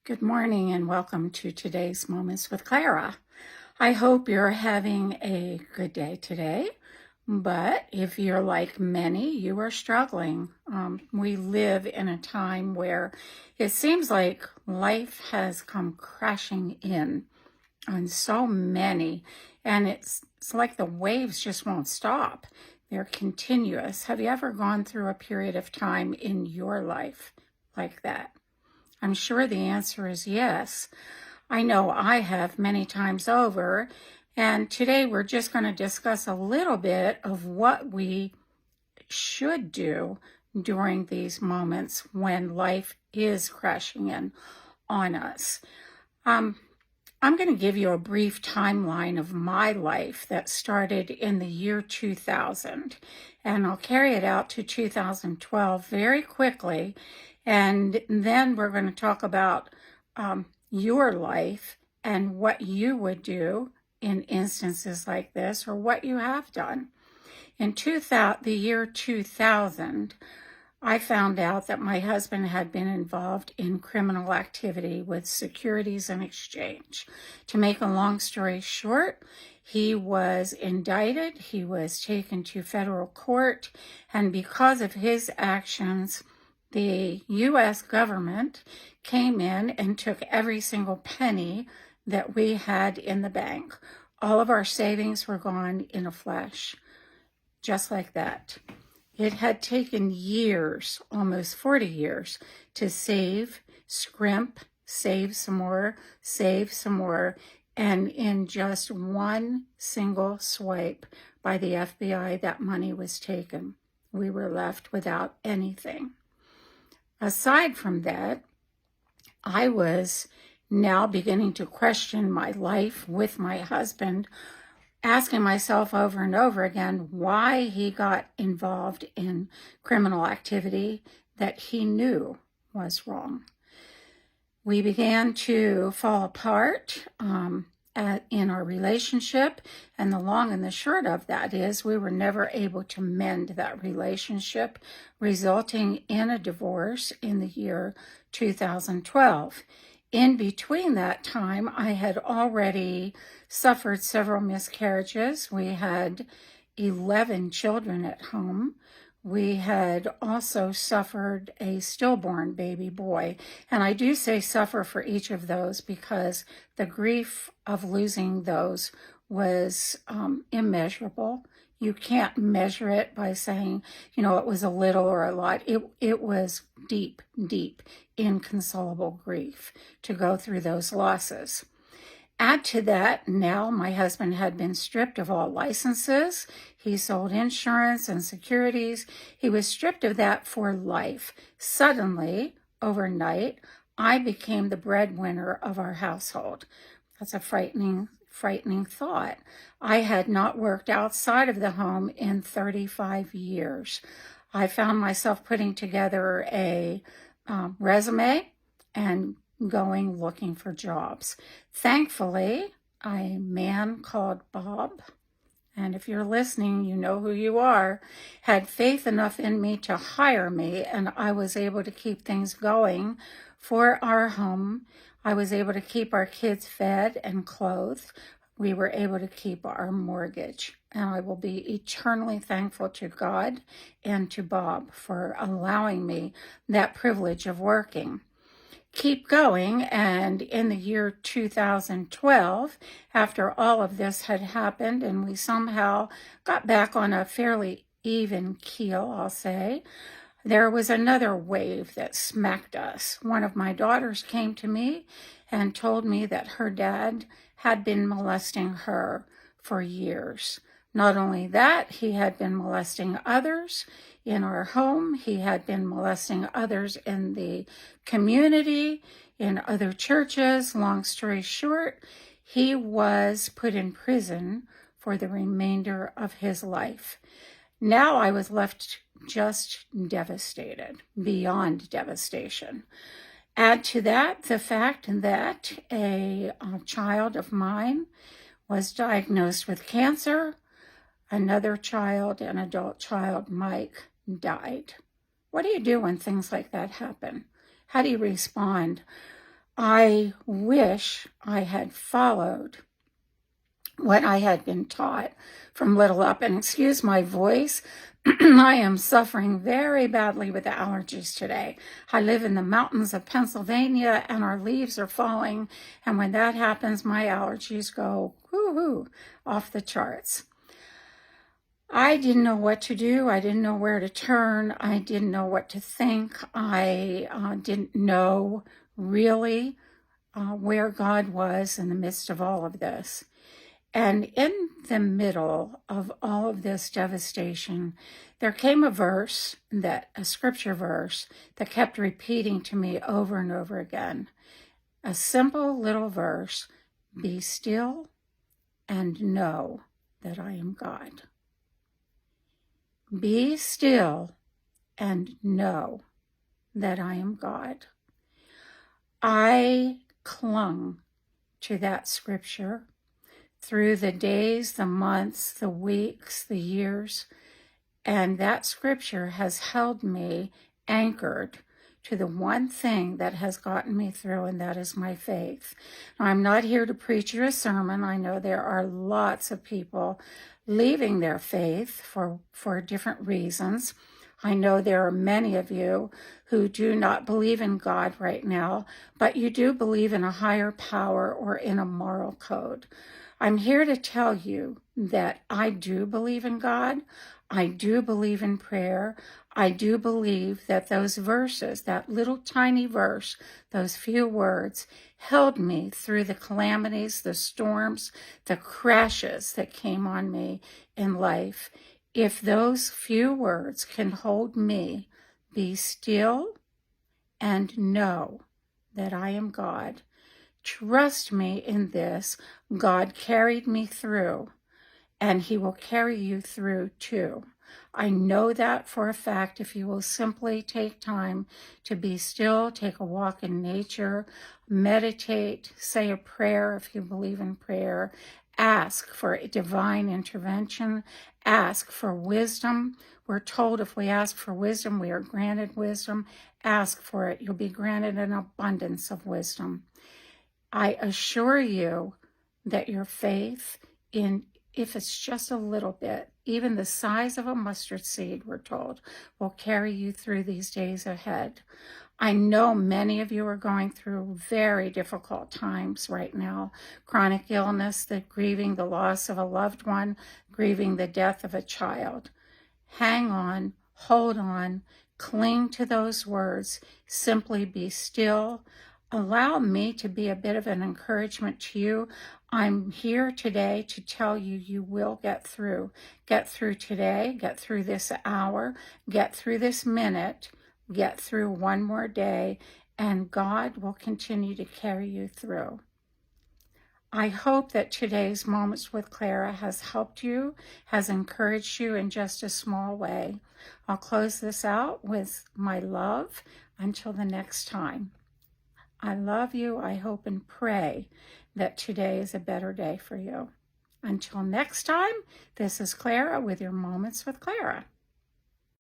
Good morning and welcome to today's Moments with Clara. I hope you're having a good day today, but if you're like many, you are struggling. We live in a time where it seems like life has come crashing in on so many, and it's like the waves just won't stop. They're continuous. Have you ever gone through a period of time in your life like that? I'm sure the answer is yes. I know I have many times over, and today we're just going to discuss a little bit of what we should do during these moments when life is crashing in on us. I'm going to give you a brief timeline of my life that started in the year 2000, and I'll carry it out to 2012 very quickly. And then we're going to talk about your life and what you would do in instances like this, or what you have done. In the year 2000, I found out that my husband had been involved in criminal activity with Securities and Exchange. To make a long story short, he was indicted, he was taken to federal court, and because of his actions, the U.S. government came in and took every single penny that we had in the bank. All of our savings were gone in a flash, just like that. It had taken years, almost 40 years, to save, scrimp, save some more, and in just one single swipe by the FBI, that money was taken. We were left without anything. Aside from that, I was now beginning to question my life with my husband, asking myself over and over again why he got involved in criminal activity that he knew was wrong. We began to fall apart in our relationship, and the long and the short of that is we were never able to mend that relationship, resulting in a divorce in the year 2012. In between that time, I had already suffered several miscarriages. We had 11 children at home. We had also suffered a stillborn baby boy. And I do say suffer for each of those because the grief of losing those was immeasurable. You can't measure it by saying, it was a little or a lot. It was deep, deep, inconsolable grief to go through those losses. Add to that, now my husband had been stripped of all licenses. He sold insurance and securities. He was stripped of that for life. Suddenly, overnight, I became the breadwinner of our household. That's a frightening thought. I had not worked outside of the home in 35 years. I found myself putting together a resume and going looking for jobs. Thankfully, a man called Bob, and if you're listening, you know who you are, had faith enough in me to hire me, and I was able to keep things going for our home. I was able to keep our kids fed and clothed. We were able to keep our mortgage, and I will be eternally thankful to God and to Bob for allowing me that privilege of working. Keep going, and in the year 2012, after all of this had happened and we somehow got back on a fairly even keel, I'll say, there was another wave that smacked us. One of my daughters came to me and told me that her dad had been molesting her for years. Not only that, he had been molesting others in our home. He had been molesting others in the community, in other churches. Long story short, he was put in prison for the remainder of his life. Now I was left just devastated, beyond devastation. Add to that the fact that a child of mine was diagnosed with cancer. Another child, an adult child, Mike, died. What do you do when things like that happen? How do you respond? I wish I had followed what I had been taught from little up. And excuse my voice, I am suffering very badly with the allergies today. I live in the mountains of Pennsylvania and our leaves are falling. And when that happens, my allergies go whoo-hoo off the charts. I didn't know what to do. I didn't know where to turn. I didn't know what to think. I didn't know really where God was in the midst of all of this. And in the middle of all of this devastation, there came a scripture verse that kept repeating to me over and over again. A simple little verse, be still and know that I am God. Be still and know that I am God. I clung to that scripture through the days, the months, the weeks, the years, and that scripture has held me anchored to the one thing that has gotten me through, and that is my faith. Now, I'm not here to preach you a sermon. I know there are lots of people leaving their faith for different reasons. I know there are many of you who do not believe in God right now, but you do believe in a higher power or in a moral code. I'm here to tell you that I do believe in God. I do believe in prayer. I do believe that those verses, that little tiny verse, those few words, held me through the calamities, the storms, the crashes that came on me in life. If those few words can hold me, be still and know that I am God. Trust me in this. God carried me through, and he will carry you through too. I know that for a fact. If you will simply take time to be still, take a walk in nature, meditate, say a prayer if you believe in prayer, ask for a divine intervention, ask for wisdom. We're told if we ask for wisdom, we are granted wisdom. Ask for it. You'll be granted an abundance of wisdom. I assure you that your faith in, if it's just a little bit, even the size of a mustard seed, we're told, will carry you through these days ahead. I know many of you are going through very difficult times right now. Chronic illness, the grieving the loss of a loved one, grieving the death of a child. Hang on, hold on, cling to those words, simply be still. Allow me to be a bit of an encouragement to you. I'm here today to tell you you will get through. Get through today, get through this hour, get through this minute, get through one more day, and God will continue to carry you through. I hope that today's Moments with Clara has helped you, has encouraged you in just a small way. I'll close this out with my love until the next time. I love you. I hope and pray that today is a better day for you. Until next time, this is Clara with your Moments with Clara.